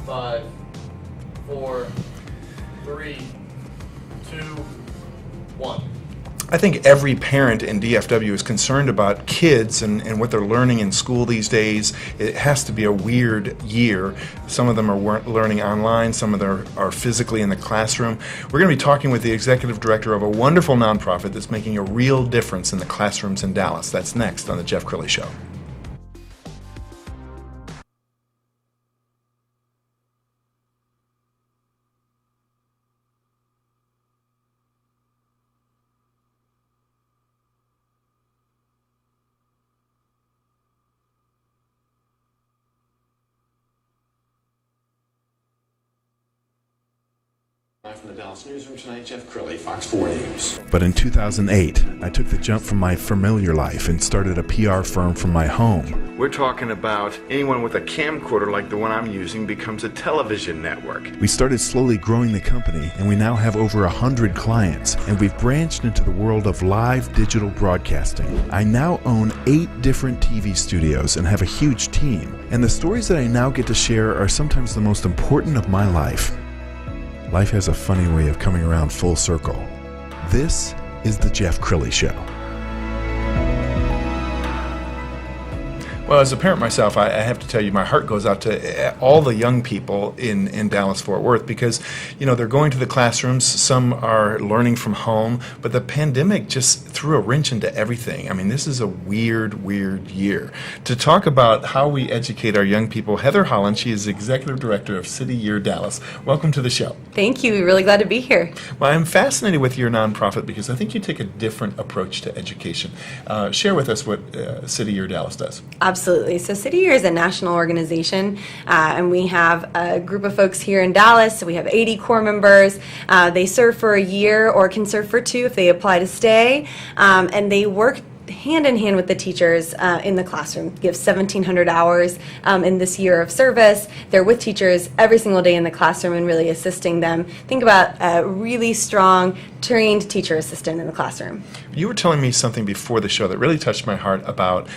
5, 4, 3, 2, 1. I think every parent in DFW is concerned about kids and what they're learning in school these days. It has to be a weird year. Some of them are learning online, some of them are physically in the classroom. We're going to be talking with the executive director of a wonderful nonprofit that's making a real difference in the classrooms in Dallas. That's next on the Jeff Crilley Show. From the Dallas newsroom tonight, Jeff Crilley, Fox 4 News. But in 2008, I took the jump from my familiar life and started a PR firm from my home. We're talking about anyone with a camcorder like the one I'm using becomes a television network. We started slowly growing the company, and we now have over 100 clients, and we've branched into the world of live digital broadcasting. I now own 8 different TV studios and have a huge team, and the stories that I now get to share are sometimes the most important of my life. Life has a funny way of coming around full circle. This is the Jeff Crilley Show. Well, as a parent myself, I have to tell you, my heart goes out to all the young people in Dallas-Fort Worth because, you know, they're going to the classrooms. Some are learning from home, but the pandemic just threw a wrench into everything. I mean, this is a weird year. To talk about how we educate our young people, Heather Holland, she is Executive Director of CityYear Dallas. Welcome to the show. Thank you. We're really glad to be here. Well, I'm fascinated with your nonprofit because I think you take a different approach to education. Share with us what CityYear Dallas does. Absolutely. So CityYear is a national organization, and we have a group of folks here in Dallas. So we have 80 core members. They serve for a year or can serve for 2 if they apply to stay, and they work hand in hand with the teachers in the classroom. Give 1,700 hours in this year of service. They're with teachers every single day in the classroom and really assisting them. Think about a really strong, trained teacher assistant in the classroom. You were telling me something before the show that really touched my heart about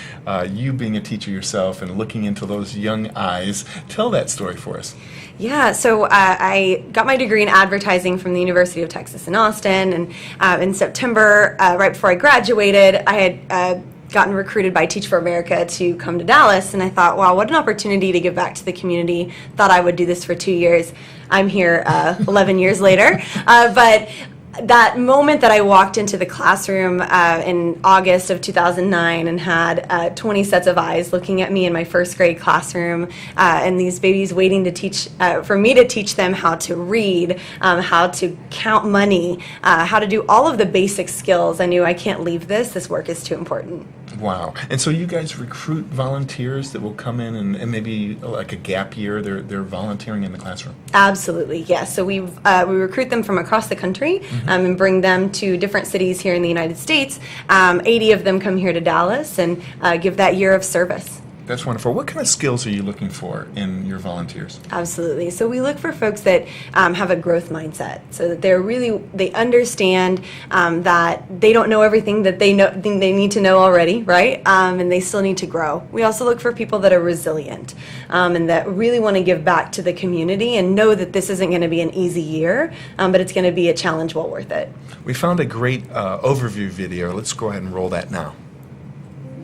you being a teacher yourself and looking into those young eyes. Tell that story for us. Yeah, so I got my degree in advertising from the University of Texas in Austin, and in September, right before I graduated, I had gotten recruited by Teach for America to come to Dallas, and I thought, wow, what an opportunity to give back to the community. Thought I would do this for 2 years. I'm here 11 years later, but that moment that I walked into the classroom in August of 2009 and had 20 sets of eyes looking at me in my first grade classroom, and these babies waiting to teach, for me to teach them how to read, how to count money, how to do all of the basic skills, I knew I can't leave this. This work is too important. Wow. And so you guys recruit volunteers that will come in and maybe like a gap year, they're volunteering in the classroom? Absolutely, yes. So we recruit them from across the country and bring them to different cities here in the United States. 80 of them come here to Dallas and give that year of service. That's wonderful. What kind of skills are you looking for in your volunteers? Absolutely. So we look for folks that have a growth mindset, so that they understand that they don't know everything that they need to know already, right? And they still need to grow. We also look for people that are resilient and that really want to give back to the community and know that this isn't going to be an easy year, but it's going to be a challenge well worth it. We found a great overview video. Let's go ahead and roll that now.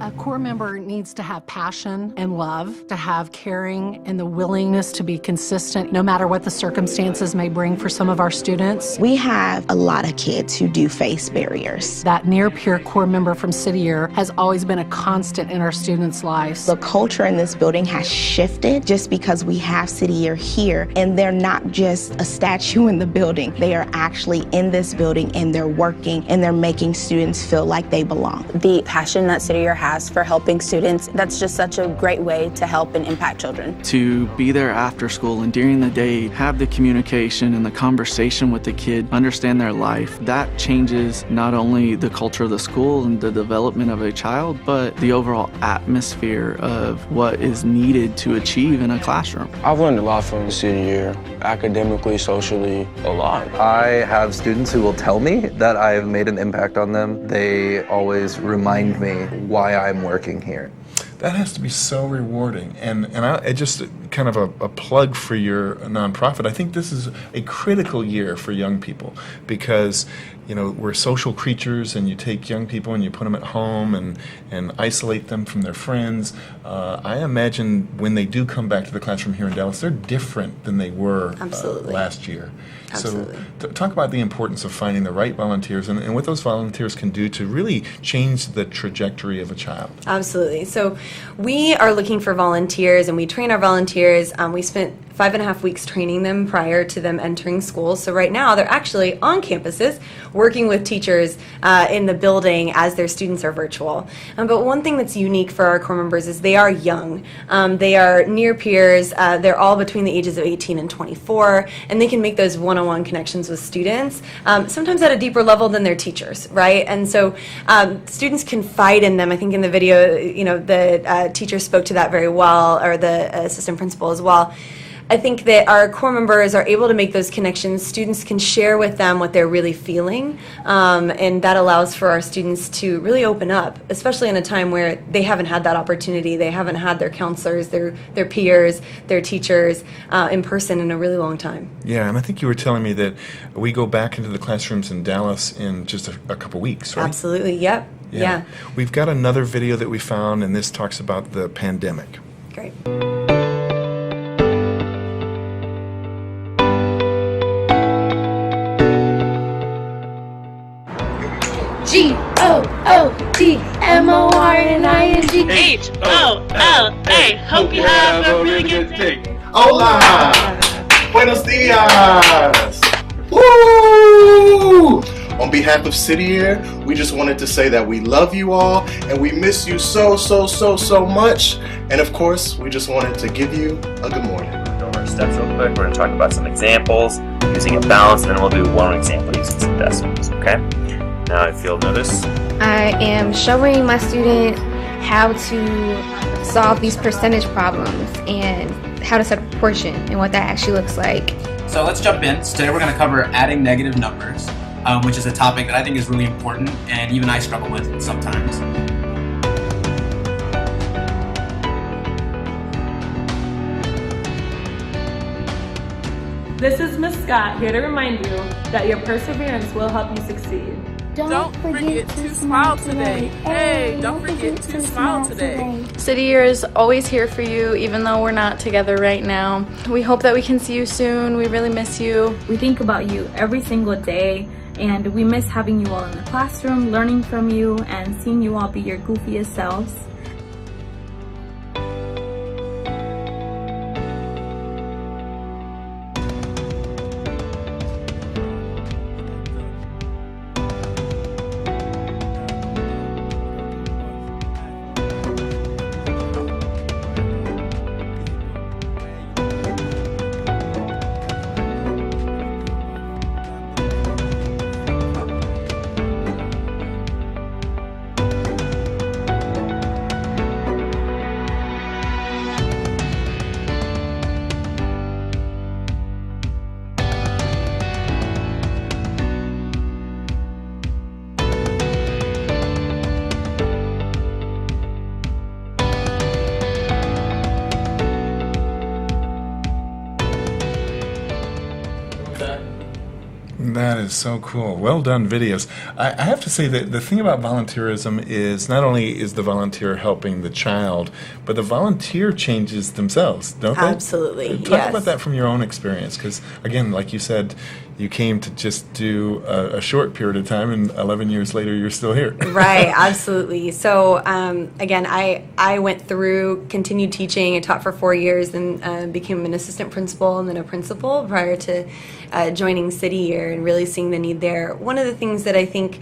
A core member needs to have passion and love, to have caring and the willingness to be consistent no matter what the circumstances may bring for some of our students. We have a lot of kids who do face barriers. That near-peer core member from CityYear has always been a constant in our students' lives. The culture in this building has shifted just because we have CityYear here, and they're not just a statue in the building. They are actually in this building, and they're working, and they're making students feel like they belong. The passion that CityYear has for helping students, that's just such a great way to help and impact children. To be there after school and during the day, have the communication and the conversation with the kid, understand their life, that changes not only the culture of the school and the development of a child, but the overall atmosphere of what is needed to achieve in a classroom. I've learned a lot from CityYear, academically, socially, a lot. I have students who will tell me that I've made an impact on them. They always remind me why I'm working here. That has to be so rewarding. And I just kind of a plug for your nonprofit. I think this is a critical year for young people because, you know, we're social creatures, and you take young people and you put them at home and isolate them from their friends. I imagine when they do come back to the classroom here in Dallas, they're different than they were last year. Absolutely. So talk about the importance of finding the right volunteers and what those volunteers can do to really change the trajectory of a child. Absolutely. So we are looking for volunteers, and we train our volunteers. We spent 5.5 weeks training them prior to them entering school. So right now they're actually on campuses working with teachers in the building as their students are virtual. But one thing that's unique for our core members is they are young. They are near peers. They're all between the ages of 18 and 24, and they can make those one-on-one connections with students, sometimes at a deeper level than their teachers, right? And so students confide in them. I think in the video, you know, the teacher spoke to that very well, or the assistant principal as well. I think that our core members are able to make those connections. Students can share with them what they're really feeling, and that allows for our students to really open up, especially in a time where they haven't had that opportunity. They haven't had their counselors, their peers, their teachers in person in a really long time. Yeah, and I think you were telling me that we go back into the classrooms in Dallas in just a couple weeks, right? Absolutely, yep. Yeah. We've got another video that we found, and this talks about the pandemic. Great. GOOTMORNING HOLLA. Hope you have a really good day. Hola! Buenos dias! Woo! On behalf of CityYear, we just wanted to say that we love you all and we miss you so much. And of course, we just wanted to give you a good morning. Go over our steps real quick. We're going to talk about some examples using a balance, and then we'll do one example using some decimals, okay? Now, if you'll notice, I am showing my student how to solve these percentage problems and how to set a proportion and what that actually looks like. So let's jump in. Today we're going to cover adding negative numbers, which is a topic that I think is really important and even I struggle with sometimes. This is Miss Scott here to remind you that your perseverance will help you succeed. Don't forget to smile today. Hey, don't forget to smile today. CityYear is always here for you, even though we're not together right now. We hope that we can see you soon. We really miss you. We think about you every single day, and we miss having you all in the classroom, learning from you, and seeing you all be your goofiest selves. That is so cool. Well done videos. I have to say that the thing about volunteerism is not only is the volunteer helping the child, but the volunteer changes themselves, don't they? Absolutely, Talk about that from your own experience, because again, like you said, you came to just do a short period of time, and 11 years later, you're still here. Right, absolutely. So again, I went through, continued teaching. I taught for 4 years, and became an assistant principal and then a principal prior to joining CityYear and really seeing the need there. One of the things that I think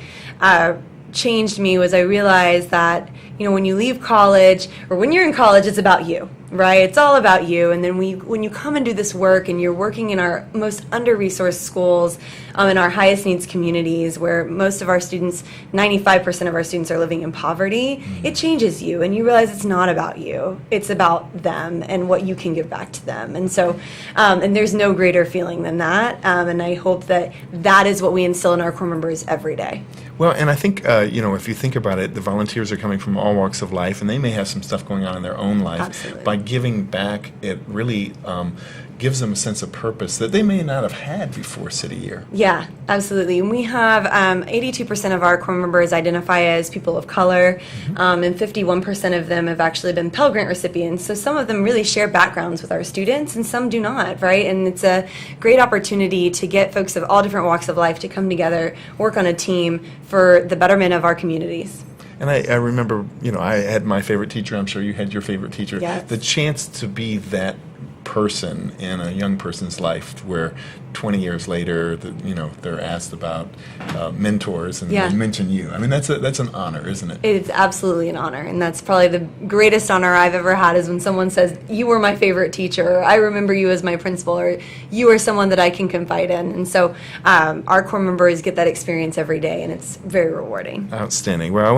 changed me was I realized that, you know, when you leave college, or when you're in college, it's about you, right? It's all about you. And then when you come and do this work and you're working in our most under-resourced schools, in our highest needs communities where most of our students, 95% of our students are living in poverty, it changes you and you realize it's not about you. It's about them and what you can give back to them. And so, and there's no greater feeling than that. And I hope that that is what we instill in our core members every day. Well, and I think, you know, if you think about it, the volunteers are coming from all all walks of life, and they may have some stuff going on in their own life. Absolutely. By giving back, it really gives them a sense of purpose that they may not have had before CityYear. Yeah, absolutely. And we have 82% of our core members identify as people of color, and 51% of them have actually been Pell Grant recipients. So some of them really share backgrounds with our students, and some do not, right? And it's a great opportunity to get folks of all different walks of life to come together, work on a team for the betterment of our communities. And I remember, I had my favorite teacher. I'm sure you had your favorite teacher. Yes. The chance to be that person in a young person's life where 20 years later, they're asked about mentors and they mention you. I mean, that's an honor, isn't it? It's absolutely an honor, and that's probably the greatest honor I've ever had is when someone says, you were my favorite teacher, or I remember you as my principal, or you are someone that I can confide in. And so our core members get that experience every day, and it's very rewarding. Outstanding. Well,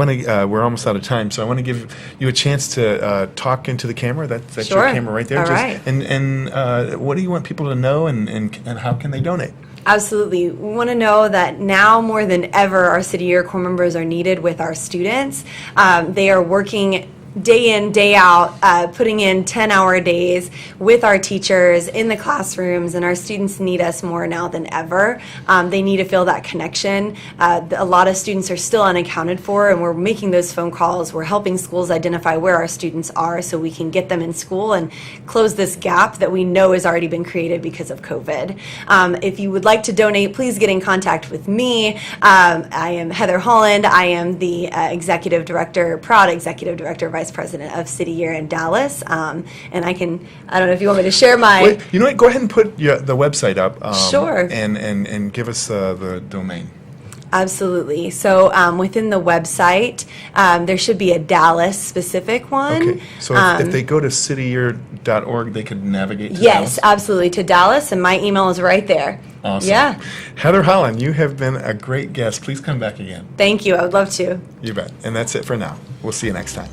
we're almost out of time, so I want to give you a chance to talk into the camera. That's Sure. your camera right there. All right. And what do you want people to know, and how can they donate? Absolutely. We want to know that now more than ever, our CityYear core members are needed with our students. They are working day in, day out, putting in 10-hour days with our teachers in the classrooms, and our students need us more now than ever. They need to feel that connection. A lot of students are still unaccounted for, and we're making those phone calls. We're helping schools identify where our students are so we can get them in school and close this gap that we know has already been created because of COVID. If you would like to donate, please get in contact with me. I am Heather Holland. I am the proud executive director, vice president of CityYear in Dallas, and I don't know if you want me to share my... Wait, you know what? Go ahead and put the website up. Sure. And give us the domain. Absolutely. So within the website, there should be a Dallas-specific one. Okay. So if they go to cityyear.org, they could navigate to Yes, Dallas? absolutely, to Dallas, and my email is right there. Awesome. Yeah. Heather Holland, you have been a great guest. Please come back again. Thank you. I would love to. You bet. And that's it for now. We'll see you next time.